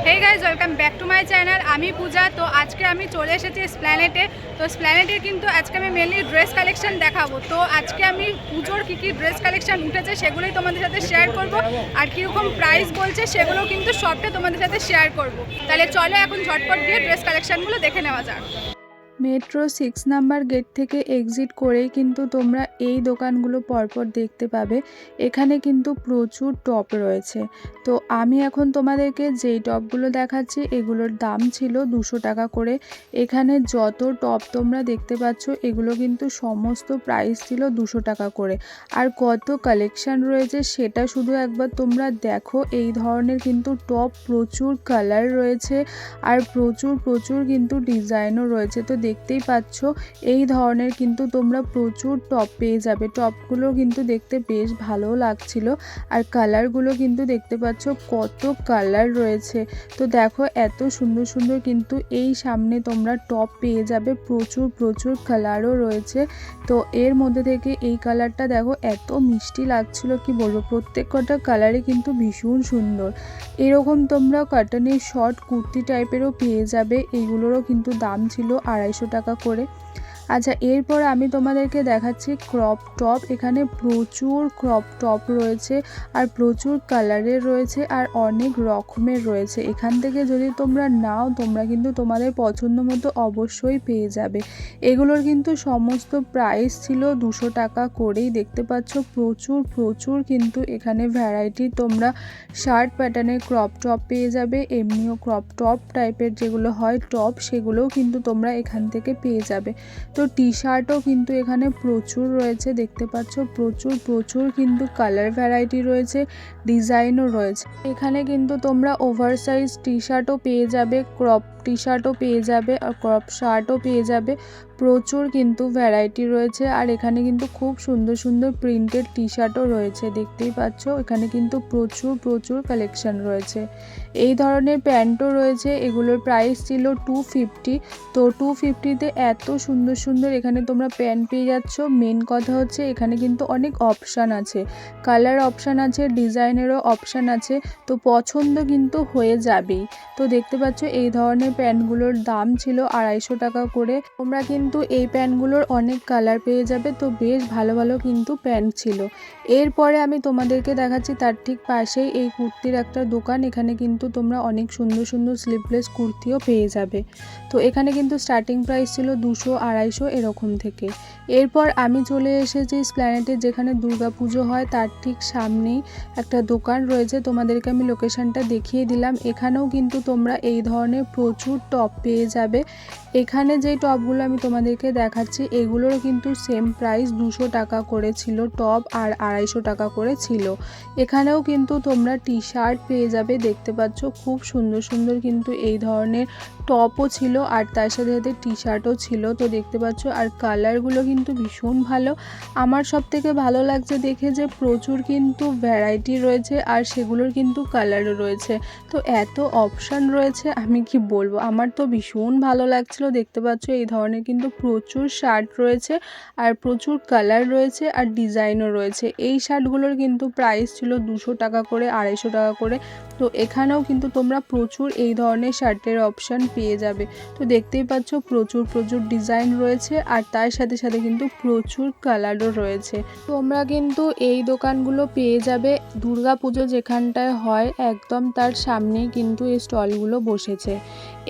Hey guys welcome back to my channel आमी पूजा। तो आज के आमी चले एसेছি এসপ্ল্যানেডে। তো এসপ্ল্যানেডের কিন্তু আজকে আমি মেনলি ড্রেস কালেকশন দেখাবো। তো আজকে আমি পুজোর কী ড্রেস কালেকশন উঠেছে সেগুলোই তোমাদের সাথে শেয়ার করব, আর কীরকম প্রাইস বলছে সেগুলো কিন্তু সবটা তোমাদের সাথে শেয়ার করব। তাহলে চলো এখন ঝটপট গিয়ে ড্রেস কালেকশনগুলো দেখে নেওয়া যাক। মেট্রো 6 নাম্বার গেট থেকে এক্সিট করেই কিন্তু তোমরা এই দোকানগুলো পরপর দেখতে পাবে। এখানে কিন্তু প্রচুর টপ রয়েছে। তো আমি এখন তোমাদেরকে যেই টপগুলো দেখাচ্ছি এগুলোর দাম ছিল 200 টাকা করে। এখানে যত টপ তোমরা দেখতে পাচ্ছ এগুলো কিন্তু সমস্ত প্রাইস ছিল 200 টাকা করে। আর কত কালেকশান রয়েছে সেটা শুধু একবার তোমরা দেখো। এই ধরনের কিন্তু টপ প্রচুর কালার রয়েছে আর প্রচুর কিন্তু ডিজাইনও রয়েছে। তো দেখতেই পাচ্ছ এই ধরনের কিন্তু তোমরা প্রচুর টপ পেয়ে যাবে। টপগুলো কিন্তু দেখতে বেশ ভালো লাগছিল, আর কালারগুলো কিন্তু দেখতে পাচ্ছ কত কালার রয়েছে। তো দেখো এত সুন্দর কিন্তু এই সামনে তোমরা টপ পেয়ে যাবে। প্রচুর কালারও রয়েছে। তো এর মধ্যে থেকে এই কালারটা দেখো এত মিষ্টি লাগছিল কি বলবো। প্রত্যেক কটা কালারই কিন্তু ভীষণ সুন্দর। এরকম তোমরা কটনের শর্ট কুর্তি টাইপেরও পেয়ে যাবে। এইগুলোরও কিন্তু দাম ছিল 250 টাকা করে। আচ্ছা, এরপর আমি তোমাদেরকে দেখাচ্ছি ক্রপ টপ। এখানে প্রচুর ক্রপ টপ রয়েছে আর প্রচুর কালারের রয়েছে আর অনেক রকমের রয়েছে। এখান থেকে যদি তোমরা নাও তোমরা কিন্তু তোমাদের পছন্দ মতো অবশ্যই পেয়ে যাবে। এগুলোর কিন্তু সমস্ত প্রাইস ছিল 200 টাকা করেই। দেখতে পাচ্ছ প্রচুর কিন্তু এখানে ভ্যারাইটি তোমরা শার্ট প্যাটার্নের ক্রপ টপ পেয়ে যাবে। এমনিও ক্রপ টপ টাইপের যেগুলো হয় টপ সেগুলোও কিন্তু তোমরা এখান থেকে পেয়ে যাবে। তো টি শার্টও কিন্তু এখানে প্রচুর রয়েছে। দেখতে পাচ্ছ প্রচুর কিন্তু কালার ভ্যারাইটি রয়েছে, ডিজাইনও রয়েছে। এখানে কিন্তু তোমরা ওভার সাইজ টি শার্টও পেয়ে যাবে, ক্রপ টি শার্টও পেয়ে যাবে আর ক্রপ শার্টও পেয়ে যাবে। প্রচুর কিন্তু ভ্যারাইটি রয়েছে। আর এখানে কিন্তু খুব সুন্দর প্রিন্টেড টি শার্টও রয়েছে। দেখতেই পাচ্ছ এখানে কিন্তু প্রচুর কালেকশন রয়েছে। এই ধরনের প্যান্টও রয়েছে। এগুলোর প্রাইস ছিল 250। তো 250-তে এত সুন্দর এখানে তোমরা প্যান্ট পেয়ে যাচ্ছ। মেন কথা হচ্ছে এখানে কিন্তু অনেক অপশান আছে, কালার অপশান আছে, ডিজাইনেরও অপশান আছে। তো পছন্দ কিন্তু হয়ে যাবেই। তো দেখতে পাচ্ছ এই ধরনের প্যান্টগুলোর দাম ছিল 250 টাকা করে। তোমরা কিন্তু এই প্যান্টগুলোর অনেক কালার পেয়ে যাবে। তো বেশ ভালো কিন্তু প্যান্ট ছিল। এরপরে আমি তোমাদেরকে দেখাচ্ছি তার ঠিক পাশেই এই কুর্তির একটা দোকান। এখানে কিন্তু তোমরা অনেক সুন্দর স্লিভলেস কুর্তিও পেয়ে যাবে। তো এখানে কিন্তু স্টার্টিং প্রাইস ছিল 200, 250 এরকম থেকে। এরপর আমি চলে এসেছি এসপ্ল্যানেডে, যেখানে দুর্গাপুজো হয় তার ঠিক সামনেই একটা দোকান রয়েছে। তোমাদেরকে আমি লোকেশনটা দেখিয়ে দিলাম। এখানেও কিন্তু তোমরা এই ধরনের প্রচুর টপ পেয়ে যাবে। এখানে যেই টপগুলো আমি তোমাদেরকে দেখাচ্ছি এগুলোরও কিন্তু সেম প্রাইস 200 টাকা করে ছিল টপ, আর 250 টাকা করে ছিল। এখানেও কিন্তু তোমরা টি শার্ট পেয়ে যাবে। দেখতে পাচ্ছ খুব সুন্দর কিন্তু এই ধরনের টপও ছিল আর তার সাথে টি শার্টও ছিল। তো দেখতে পাচ্ছ আর কালারগুলো কিন্তু ভীষণ ভালো। আমার সব থেকে ভালো লাগছে দেখে যে প্রচুর কিন্তু ভ্যারাইটি রয়েছে আর সেগুলোর কিন্তু কালারও রয়েছে। তো এত অপশান রয়েছে আমি কি বলবো, আমার তো ভীষণ ভালো লাগছিল। দেখতে পাচ্ছ এই ধরনের কিন্তু প্রচুর শার্ট রয়েছে আর প্রচুর কালার রয়েছে আর ডিজাইনও রয়েছে। এই শার্টগুলোর কিন্তু প্রাইস ছিল 200 টাকা করে, 250 টাকা করে। তো এখানেও কিন্তু তোমরা প্রচুর এই ধরনের শার্টের অপশান পেয়ে যাবে। তো দেখতেই পাচ্ছ প্রচুর ডিজাইন রয়েছে আর তার সাথে কিন্তু প্রচুর কালারও রয়েছে। তোমরা কিন্তু এই দোকানগুলো পেয়ে যাবে দুর্গাপুজো যেখানটায় হয় একদম তার সামনেই কিন্তু এই স্টলগুলো বসেছে।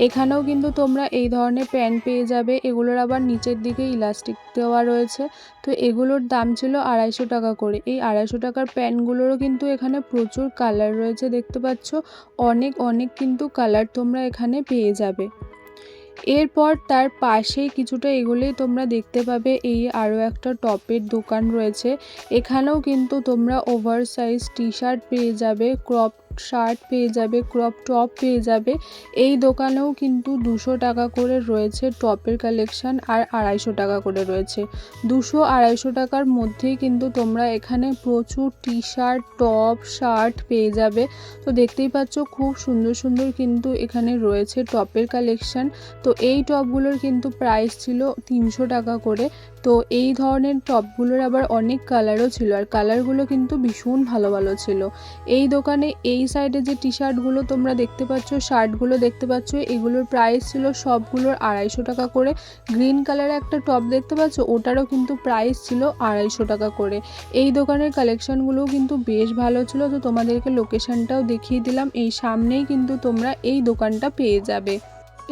এখানেও কিন্তু তোমরা এই ধরনের প্যান্ট পেয়ে যাবে। এগুলোর আবার নিচের দিকে ইলাস্টিক দেওয়া রয়েছে। তো এগুলোর দাম ছিল 250 টাকা করে। এই 250 টাকার প্যান্টগুলোরও কিন্তু এখানে প্রচুর কালার রয়েছে। দেখতে পাচ্ছ অনেক কিন্তু কালার তোমরা এখানে পেয়ে যাবে। এরপর তার পাশেই কিছুটা এগোলেই তোমরা দেখতে পাবে এই আরও একটা টপের দোকান রয়েছে। এখানেও কিন্তু তোমরা ওভার সাইজ টি শার্ট পেয়ে যাবে, ক্রপ শার্ট পেয়ে যাবে, ক্রপ টপ পেয়ে যাবে। এই দোকানেও কিন্তু 200 টাকা করে রয়েছে টপের কালেকশান আর 250 টাকা করে রয়েছে। 200, 250 টাকার মধ্যেই কিন্তু তোমরা এখানে প্রচুর টি শার্ট, টপ, শার্ট পেয়ে যাবে। তো দেখতেই পাচ্ছ খুব সুন্দর কিন্তু এখানে রয়েছে টপের কালেকশান। তো এই টপগুলোর কিন্তু প্রাইস ছিল 300 টাকা করে। তো এই ধরনের টপগুলোর আবার অনেক কালারও ছিল, আর কালারগুলো কিন্তু ভীষণ ভালো ভালো ছিল। এই দোকানে এই সাইডে যে টি শার্টগুলো তোমরা দেখতে পাচ্ছ, শার্টগুলো দেখতে পাচ্ছ, এগুলোর প্রাইস ছিল সবগুলোর 250 টাকা করে। গ্রিন কালারে একটা টপ দেখতে পাচ্ছ, ওটারও কিন্তু প্রাইস ছিল 250 টাকা করে। এই দোকানের কালেকশানগুলোও কিন্তু বেশ ভালো ছিল। তো তোমাদেরকে লোকেশনটাও দেখিয়ে দিলাম, এই সামনেই কিন্তু তোমরা এই দোকানটা পেয়ে যাবে।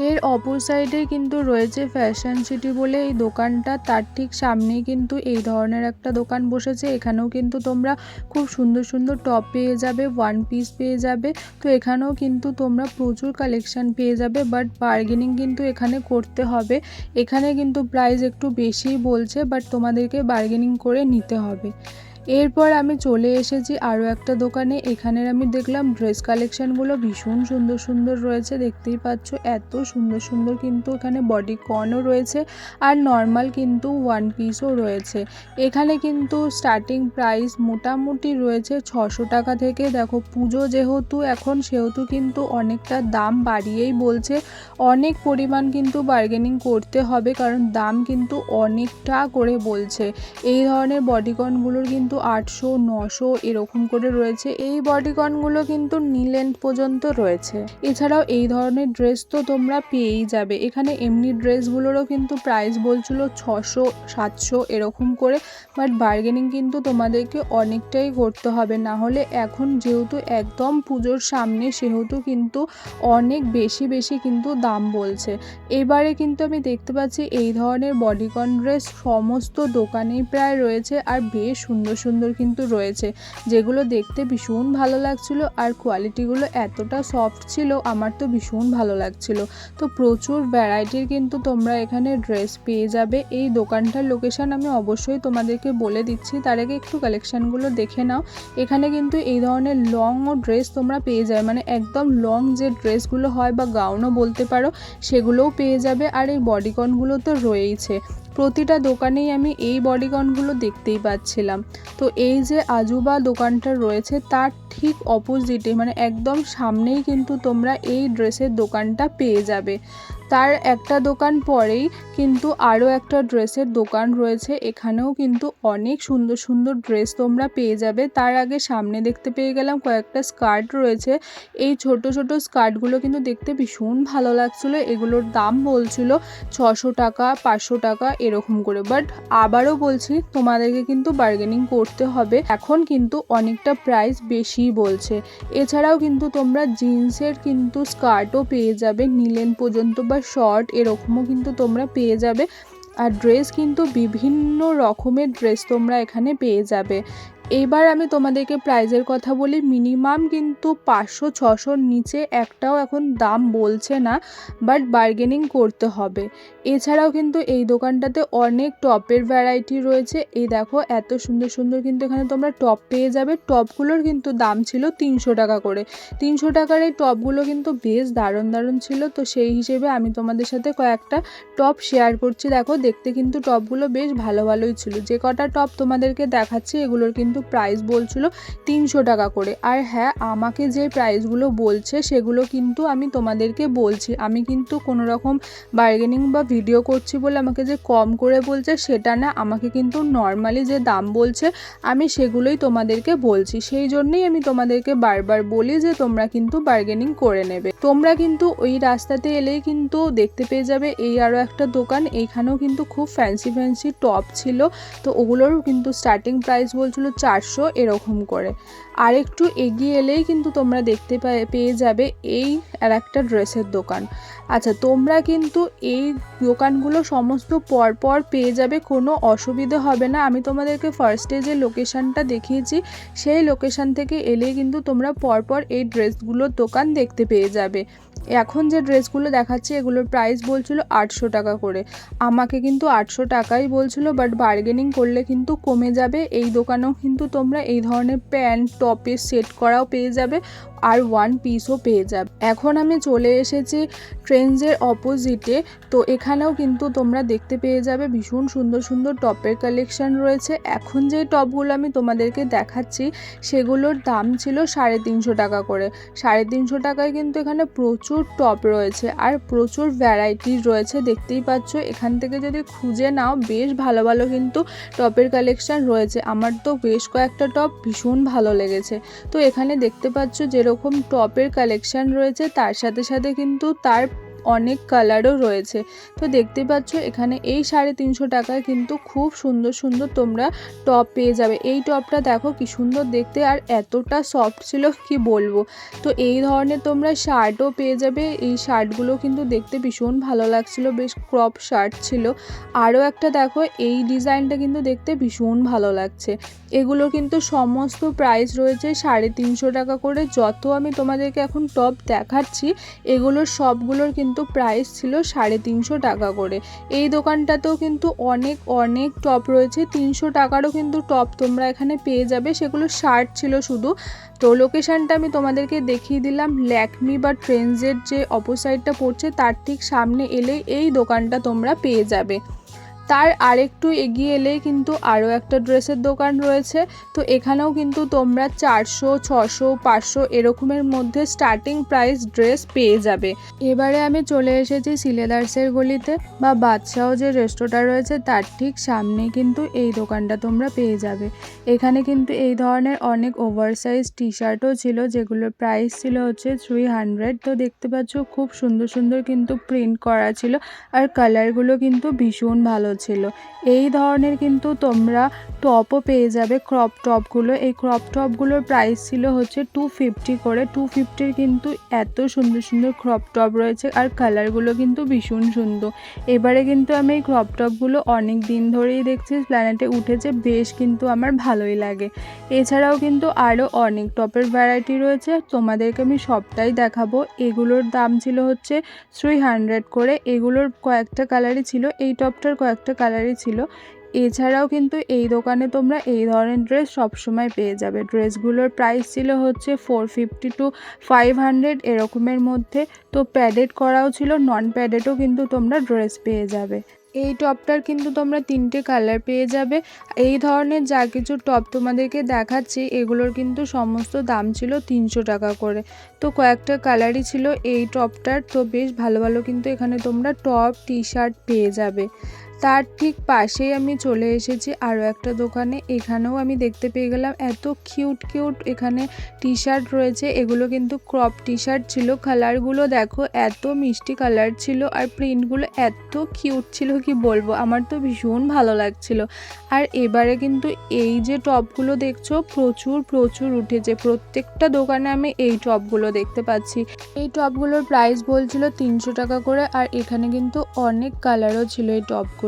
এর অপর সাইডে কিন্তু রয়েছে ফ্যাশন সিটি বলে এই দোকানটা, তার ঠিক সামনেই কিন্তু এই ধরনের একটা দোকান বসেছে। এখানেও কিন্তু তোমরা খুব সুন্দর সুন্দর টপ পেয়ে যাবে, ওয়ান পিস পেয়ে যাবে। তো এখানেও কিন্তু তোমরা প্রচুর কালেকশান পেয়ে যাবে, বাট বার্গেনিং কিন্তু এখানে করতে হবে। এখানে কিন্তু প্রাইস একটু বেশিই বলছে, বাট তোমাদেরকে বার্গেনিং করে নিতে হবে। এরপর আমি চলে এসেছি আরও একটা দোকানে। এখানের আমি দেখলাম ড্রেস কালেকশানগুলো ভীষণ সুন্দর সুন্দর রয়েছে, দেখতেই পাচ্ছ এত সুন্দর সুন্দর কিন্তু এখানে বডিকনও রয়েছে, আর নর্মাল কিন্তু ওয়ান পিসও রয়েছে। এখানে কিন্তু স্টার্টিং প্রাইস মোটামুটি রয়েছে 600 টাকা থেকে। দেখো পুজো যেহেতু এখন, সেহেতু কিন্তু অনেকটা দাম বাড়িয়েই বলছে। অনেক পরিমাণ কিন্তু বার্গেনিং করতে হবে, কারণ দাম কিন্তু অনেকটা করে বলছে। এই ধরনের বডিকনগুলোর কিন্তু 800 900 এরকম করে রয়েছে। এই বডিকনগুলো কিন্তু নি লেন্থ পর্যন্ত রয়েছে। এছাড়াও এই ধরনের ড্রেস তো তোমরা পেয়েই যাবে। এখানে এমনি ড্রেসগুলোরও কিন্তু প্রাইস বলছিল 600 700 এরকম করে, বাট বার্গেনিং কিন্তু তোমাদেরকে অনেকটাই করতে হবে, না হলে এখন যেহেতু একদম পুজোর সামনে, সেহেতু কিন্তু অনেক বেশি বেশি কিন্তু দাম বলছে। এবারে কিন্তু আমি দেখতে পাচ্ছি এই ধরনের বডিকন ড্রেস সমস্ত দোকানেই প্রায় রয়েছে, আর বেশ সুন্দর সুন্দর কিন্তু রয়েছে, যেগুলো দেখতে ভীষণ ভালো লাগছিল, আর কোয়ালিটিগুলো এতটা সফট ছিল, আমার তো ভীষণ ভালো লাগছিল। তো প্রচুর ভ্যারাইটির কিন্তু তোমরা এখানে ড্রেস পেয়ে যাবে। এই দোকানটার লোকেশন আমি অবশ্যই তোমাদেরকে বলে দিচ্ছি, তার আগে একটু কালেকশানগুলো দেখে নাও। এখানে কিন্তু এই ধরনের লং ও ড্রেস তোমরা পেয়ে যাবে, মানে একদম লং যে ড্রেসগুলো হয় বা গাউনও বলতে পারো, সেগুলোও পেয়ে যাবে। আর এই বডিকনগুলো তো রয়েইছে, প্রতিটা দোকানেই আমি এই বডিকনগুলো দেখতেই পাচ্ছিলাম। তো এই যে আজুবা দোকানটা রয়েছে, তার ঠিক অপোজিটে মানে একদম সামনেই কিন্তু তোমরা এই ড্রেসের দোকানটা পেয়ে যাবে। তার একটা দোকান পরেই কিন্তু আরও একটা ড্রেসের দোকান রয়েছে, এখানেও কিন্তু অনেক সুন্দর সুন্দর ড্রেস তোমরা পেয়ে যাবে। তার আগে সামনে দেখতে পেয়ে গেলাম কয়েকটা স্কার্ট রয়েছে। এই ছোট ছোট স্কার্টগুলো কিন্তু দেখতে ভীষণ ভালো লাগছিলো। এগুলোর দাম বলছিল 600 টাকা 500 টাকা এরকম করে, বাট আবারও বলছি তোমাদেরকে কিন্তু বার্গেনিং করতে হবে, এখন কিন্তু অনেকটা প্রাইস বেশি বলছে। এছাড়াও কিন্তু তোমরা জিন্সের কিন্তু স্কার্টও পেয়ে যাবে, নি লেন্থ পর্যন্ত বা শর্ট এরকমও কিন্তু তোমরা পেয়ে যাবে। আর ড্রেস কিন্তু বিভিন্ন রকমের ড্রেস তোমরা এখানে পেয়ে যাবে। এবার আমি তোমাদেরকে প্রাইজের কথা বলি। মিনিমাম কিন্তু 500 600-র নিচে একটাও এখন দাম বলছে না, বাট বার্গেনিং করতে হবে। এছাড়াও কিন্তু এই দোকানটাতে অনেক টপের ভ্যারাইটি রয়েছে। এই দেখো এত সুন্দর সুন্দর কিন্তু এখানে তোমরা টপ পেয়ে যাবে। টপগুলোর কিন্তু দাম ছিল 300 টাকা করে। 300 টাকার এই টপগুলো কিন্তু বেশ দারুণ দারুণ ছিল। তো সেই হিসেবে আমি তোমাদের সাথে কয়েকটা টপ শেয়ার করছি। দেখো দেখতে কিন্তু টপগুলো বেশ ভালো ভালোই ছিল। যে কটা টপ তোমাদেরকে দেখাচ্ছি এগুলোর কিন্তু প্রাইস বলছিল 300 টাকা করে। আর হ্যাঁ, আমাকে যে প্রাইসগুলো বলছে সেগুলো কিন্তু আমি তোমাদেরকে বলছি, আমি কিন্তু কোনো রকম বার্গেনিং বা ভিডিও করছি বলে আমাকে যে কম করে বলছে সেটা না, আমাকে কিন্তু নর্মালি যে দাম বলছে আমি সেগুলোই তোমাদেরকে বলছি। সেই জন্যই আমি তোমাদেরকে বারবার বলি যে তোমরা কিন্তু বার্গেনিং করে নেবে। তোমরা কিন্তু ওই রাস্তাতে এলেই কিন্তু দেখতে পেয়ে যাবে এই আরও একটা দোকান, এইখানেও কিন্তু খুব ফ্যান্সি ফ্যান্সি টপ ছিল। তো ওগুলোর কিন্তু স্টার্টিং প্রাইস বলছিল 400 এরকম করে। আর একটু এগিয়ে এলেই কিন্তু তোমরা দেখতে পেয়ে যাবে এই আর একটা ড্রেসের দোকান। আচ্ছা, তোমরা কিন্তু এই দোকানগুলো সমস্ত পরপর পেয়ে যাবে, কোনো অসুবিধা হবে না। আমি তোমাদেরকে ফার্স্টে যে লোকেশানটা দেখিয়েছি সেই লোকেশান থেকে এলেই কিন্তু তোমরা পরপর এই ড্রেসগুলোর দোকান দেখতে পেয়ে যাবে। এখন যে ড্রেসগুলো দেখাচ্ছি এগুলোর প্রাইস বলছিল 800 টাকা করে। আমাকে কিন্তু 800 টাকাই বলছিল, বাট বার্গেনিং করলে কিন্তু কমে যাবে। এই দোকানেও কিন্তু তোমরা এই ধরনের প্যান্ট টপের সেট করাও পেয়ে যাবে, আর ওয়ান পিসও পেয়ে যাবে। এখন আমি চলে এসেছি ট্রেন্ডসের অপোজিটে। তো এখানেও কিন্তু তোমরা দেখতে পেয়ে যাবে ভীষণ সুন্দর সুন্দর টপের কালেকশান রয়েছে। এখন যে টপগুলো আমি তোমাদেরকে দেখাচ্ছি সেগুলোর দাম ছিল 350 টাকা করে। 350 টাকায় কিন্তু এখানে প্রচুর টপ রয়েছে আর প্রচুর ভ্যারাইটিস রয়েছে, দেখতেই পাচ্ছ। এখান থেকে যদি খুঁজে নাও বেশ ভালো ভালো কিন্তু টপের কালেকশান রয়েছে। আমার তো বেশ কয়েকটা টপ ভীষণ ভালো লেগেছে। তো এখানে দেখতে পাচ্ছ যেরকম টপের কালেকশান রয়েছে তার সাথে সাথে কিন্তু তার অনেক কালারও রয়েছে। তো দেখতে পাচ্ছ এখানে এই 350 টাকায় কিন্তু খুব সুন্দর সুন্দর তোমরা টপ পেয়ে যাবে। এই টপটা দেখো কি সুন্দর দেখতে আর এতটা সফট ছিল কি বলবো। তো এই ধরনের তোমরা শার্টও পেয়ে যাবে। এই শার্টগুলো কিন্তু দেখতে ভীষণ ভালো লাগছিল, বেশ ক্রপ শার্ট ছিল। আরও একটা দেখো, এই ডিজাইনটা কিন্তু দেখতে ভীষণ ভালো লাগছে। এগুলো কিন্তু সমস্ত প্রাইস রয়েছে 350 টাকা করে। যত আমি তোমাদেরকে এখন টপ দেখাচ্ছি এগুলোর সবগুলোর কিন্তু প্রাইস ছিল 350 টাকা করে। এই দোকানটাতেও কিন্তু অনেক অনেক টপ রয়েছে, 300 টাকারও কিন্তু টপ তোমরা এখানে পেয়ে যাবে। সেগুলো শার্ট ছিল শুধু। তো লোকেশানটা আমি তোমাদেরকে দেখিয়ে দিলাম। ল্যাকমি বা ট্রেন্ডসের যে অপোসাইডটা পড়ছে তার ঠিক সামনে এলেই এই দোকানটা তোমরা পেয়ে যাবে। তার আরেকটু এগিয়ে এলেই কিন্তু আরও একটা ড্রেসের দোকান রয়েছে। তো এখানেও কিন্তু তোমরা 400, 600, 500 এরকমের মধ্যে স্টার্টিং প্রাইস ড্রেস পেয়ে যাবে। এবারে আমি চলে এসেছি সিলেদার্সের গলিতে বা বাদশাহ যে রেস্টুরেন্টটা রয়েছে তার ঠিক সামনে কিন্তু এই দোকানটা তোমরা পেয়ে যাবে। এখানে কিন্তু এই ধরনের অনেক ওভারসাইজ টি শার্টও ছিল যেগুলোর প্রাইস ছিল হচ্ছে 300। তো দেখতে পাচ্ছ খুব সুন্দর সুন্দর কিন্তু প্রিন্ট করা ছিল আর কালারগুলো কিন্তু ভীষণ ভালো ছিল। এই ধরনের কিন্তু তোমরা টপও পেয়ে যাবে, ক্রপ টপগুলো। এই ক্রপ টপগুলোর প্রাইস ছিল হচ্ছে 250 করে। 250 কিন্তু এত সুন্দর সুন্দর ক্রপ টপ রয়েছে আর কালারগুলো কিন্তু ভীষণ সুন্দর। এবারে কিন্তু আমি এই ক্রপ টপগুলো অনেক দিন ধরেই দেখছি প্ল্যানেটে উঠেছে, বেশ কিন্তু আমার ভালোই লাগে। এছাড়াও কিন্তু আরও অনেক টপের ভ্যারাইটি রয়েছে, তোমাদেরকে আমি সবটাই দেখাবো। এগুলোর দাম ছিল হচ্ছে 300 করে। এগুলোর কয়েকটা কালারই ছিল, এই টপটার কয়েকটা কালারই ছিল। এছাড়াও কিন্তু এই দোকানে তোমরা এই ধরনের ড্রেস সবসময় পেয়ে যাবে। ড্রেসগুলোর প্রাইস ছিল হচ্ছে 450 to 500 এরকমের মধ্যে। তো প্যাডেড করাও ছিল, নন প্যাডেডও কিন্তু তোমরা ড্রেস পেয়ে যাবে। এই টপটার কিন্তু তোমরা 3টে কালার পেয়ে যাবে। এই ধরনের যা কিছু টপ তোমাদেরকে দেখাচ্ছি এগুলোর কিন্তু সমস্ত দাম ছিল 300 টাকা করে। তো কয়েকটা কালারই ছিল এই টপটার। তো বেশ ভালো ভালো কিন্তু এখানে তোমরা টপ টি শার্ট পেয়ে যাবে। তার ঠিক পাশেই আমি চলে এসেছি আরও একটা দোকানে। এখানেও আমি দেখতে পেয়ে গেলাম এত কিউট কিউট এখানে টি শার্ট রয়েছে। এগুলো কিন্তু ক্রপ টি শার্ট ছিল। কালারগুলো দেখো এত মিষ্টি কালার ছিল আর প্রিন্টগুলো এত কিউট ছিল কি বলবো, আমার তো ভীষণ ভালো লাগছিল। আর এবারে কিন্তু এই যে টপগুলো দেখছো প্রচুর প্রচুর উঠেছে, প্রত্যেকটা দোকানে আমি এই টপগুলো দেখতে পাচ্ছি। এই টপগুলোর প্রাইস বলছিল 300 টাকা করে আর এখানে কিন্তু অনেক কালারও ছিল এই টপগুলো।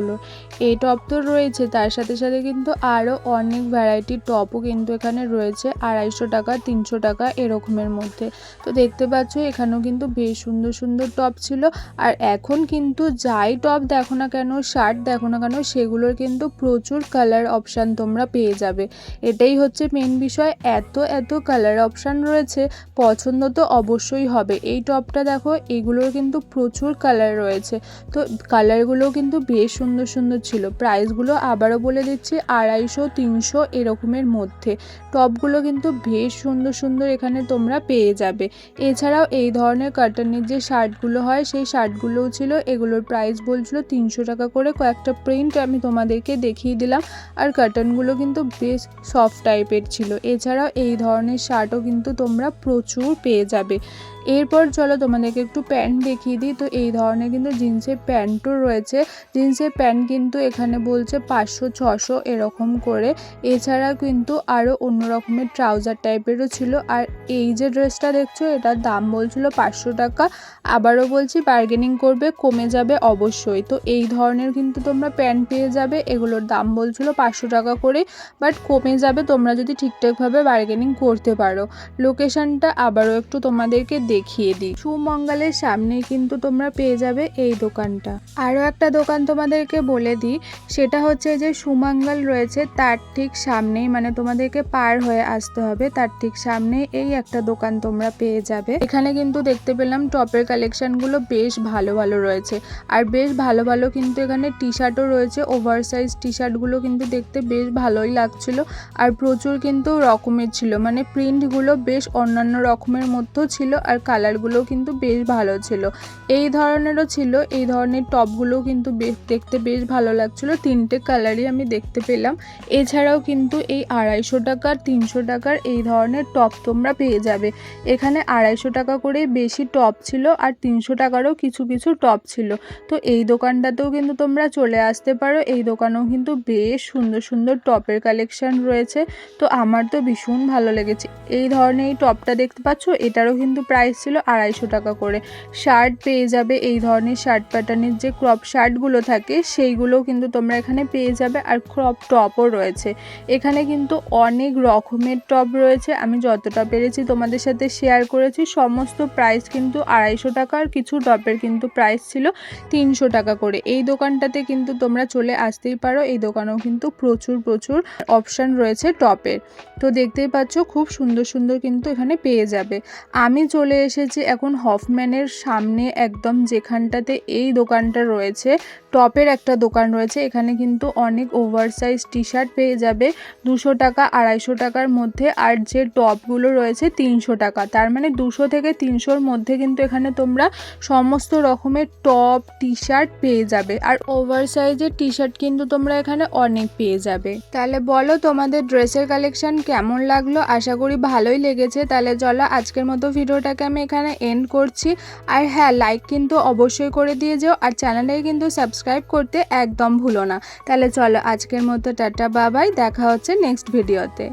এই টপ তো রয়েছে, তার সাথে সাথে কিন্তু আরও অনেক ভ্যারাইটির টপও কিন্তু এখানে রয়েছে 250 টাকা 300 টাকা এরকমের মধ্যে। তো দেখতে পাচ্ছ এখানেও কিন্তু বেশ সুন্দর সুন্দর টপ ছিল। আর এখন কিন্তু যাই টপ দেখো না কেন, শার্ট দেখো না কেন, সেগুলোর কিন্তু প্রচুর কালার অপশান তোমরা পেয়ে যাবে। এটাই হচ্ছে মেন বিষয়, এত এত কালার অপশান রয়েছে, পছন্দ তো অবশ্যই হবে। এই টপটা দেখো, এগুলোর কিন্তু প্রচুর কালার রয়েছে। তো কালারগুলো কিন্তু বেশ সুন্দর সুন্দর ছিল। প্রাইসগুলো আবারও বলে দিচ্ছি 250, 300 এরকমের মধ্যে। টপগুলো কিন্তু বেশ সুন্দর সুন্দর এখানে তোমরা পেয়ে যাবে। এছাড়াও এই ধরনের কাটানের যে শার্টগুলো হয় সেই শার্টগুলোও ছিল। এগুলোর প্রাইস বলছিল 300 টাকা করে। কয়েকটা প্রিন্ট আমি তোমাদেরকে দেখিয়ে দিলাম আর কাটানগুলো কিন্তু বেশ সফট টাইপের ছিল। এছাড়াও এই ধরনের শার্টও কিন্তু তোমরা প্রচুর পেয়ে যাবে। এরপর চলো তোমাদেরকে একটু প্যান্ট দেখিয়ে দিই। তো এই ধরনের কিন্তু জিন্সের প্যান্টও রয়েছে। জিন্সের প্যান্ট কিন্তু এখানে বলছে 500, 600 এরকম করে। এছাড়া কিন্তু আরও অন্য রকমের ট্রাউজার টাইপেরও ছিল। আর এই যে ড্রেসটা দেখছো এটার দাম বলছিল 500 টাকা। আবারও বলছি বার্গেনিং করবে, কমে যাবে অবশ্যই। তো এই ধরনের কিন্তু তোমরা প্যান্ট পেয়ে যাবে। এগুলোর দাম বলছিল 500 টাকা করে, বাট কমে যাবে তোমরা যদি ঠিকঠাকভাবে বার্গেনিং করতে পারো। লোকেশানটা আবারও একটু তোমাদেরকে দেখিয়ে দিই। সুমঙ্গলের সামনেই কিন্তু তোমরা পেয়ে যাবে এই দোকানটা। আরও একটা দোকান তোমাদেরকে বলে দিই, সেটা হচ্ছে যে সুমঙ্গল রয়েছে তার ঠিক সামনেই, মানে তোমাদেরকে পার হয়ে আসতে হবে, তার ঠিক সামনে এই একটা দোকান তোমরা পেয়ে যাবে। এখানে কিন্তু দেখতে পেলাম টপের কালেকশনগুলো বেশ ভালো ভালো রয়েছে, আর বেশ ভালো ভালো কিন্তু এখানে টি শার্টও রয়েছে। ওভার সাইজ টি শার্টগুলো কিন্তু দেখতে বেশ ভালোই লাগছিল, আর প্রচুর কিন্তু রকমের ছিল, মানে প্রিন্টগুলো বেশ অন্যান্য রকমের মধ্যেও ছিল, আর কালারগুলো কিন্তু বেশ ভালো ছিল। এই ধরনেরও ছিল, এই ধরনের টপগুলো কিন্তু দেখতে বেশ ভালো লাগছিল। 3টে কালারই আমি দেখতে পেলাম। এছাড়াও কিন্তু এই 250 টাকার 300 টাকার এই ধরনের টপ তোমরা পেয়ে যাবে। এখানে 250 টাকা করে বেশি টপ ছিল, আর 300 টাকারও কিছু কিছু টপ ছিল। তো এই দোকানটাতেও কিন্তু তোমরা চলে আসতে পারো। এই দোকানেও কিন্তু বেশ সুন্দর সুন্দর টপের কালেকশন রয়েছে। তো আমার তো ভীষণ ভালো লেগেছে। এই ধরনের এই টপটা দেখতে পাচ্ছ, এটারও কিন্তু প্রাইস ছিল 250 টাকা করে। শার্ট পেয়ে যাবে, এই ধরনের শার্ট প্যাটার্নের যে ক্রপ শার্টগুলো থাকে সেইগুলোও কিন্তু তোমরা এখানে পেয়ে যাবে, আর ক্রপ টপও রয়েছে। এখানে কিন্তু অনেক রকমের টপ রয়েছে, আমি যতটা পেরেছি তোমাদের সাথে শেয়ার করেছি। সমস্ত প্রাইস কিন্তু 250 টাকা, আর কিছু টপের কিন্তু প্রাইস ছিল 300 টাকা করে। এই দোকানটাতে কিন্তু তোমরা চলে আসতেই পারো। এই দোকানেও কিন্তু প্রচুর প্রচুর অপশান রয়েছে টপের। তো দেখতেই পাচ্ছ খুব সুন্দর সুন্দর কিন্তু এখানে পেয়ে যাবে। আমি চলে এসেছি এখন হফম্যানের সামনে, একদম যেখানটাতে এই দোকানটা রয়েছে, টপের একটা দোকান রয়েছে। এখানে কিন্তু অনেক ওভার সাইজ টি শার্ট পেয়ে যাবে 200 টাকা 250 টাকার মধ্যে, আর যে টপগুলো রয়েছে 300 টাকা। তার মানে 200 থেকে 300-র মধ্যে কিন্তু এখানে তোমরা সমস্ত রকমের টপ টি শার্ট পেয়ে যাবে, আর ওভার সাইজের টি শার্ট কিন্তু তোমরা এখানে অনেক পেয়ে যাবে। তাহলে বলো তোমাদের ড্রেসের কালেকশন কেমন লাগলো? আশা করি ভালোই লেগেছে। তাহলে চলো আজকের মতো ভিডিওটাকে আমি এখানে এন্ড করছি। আর হ্যাঁ, লাইক কিন্তু অবশ্যই করে দিয়ে যেও, আর চ্যানেলটাকে কিন্তু সাবস্ক্রাইব করতে একদম ভুলো না। তাহলে চলো আজকের মতো টাটা বাবাই, দেখা হচ্ছে নেক্সট ভিডিওতে।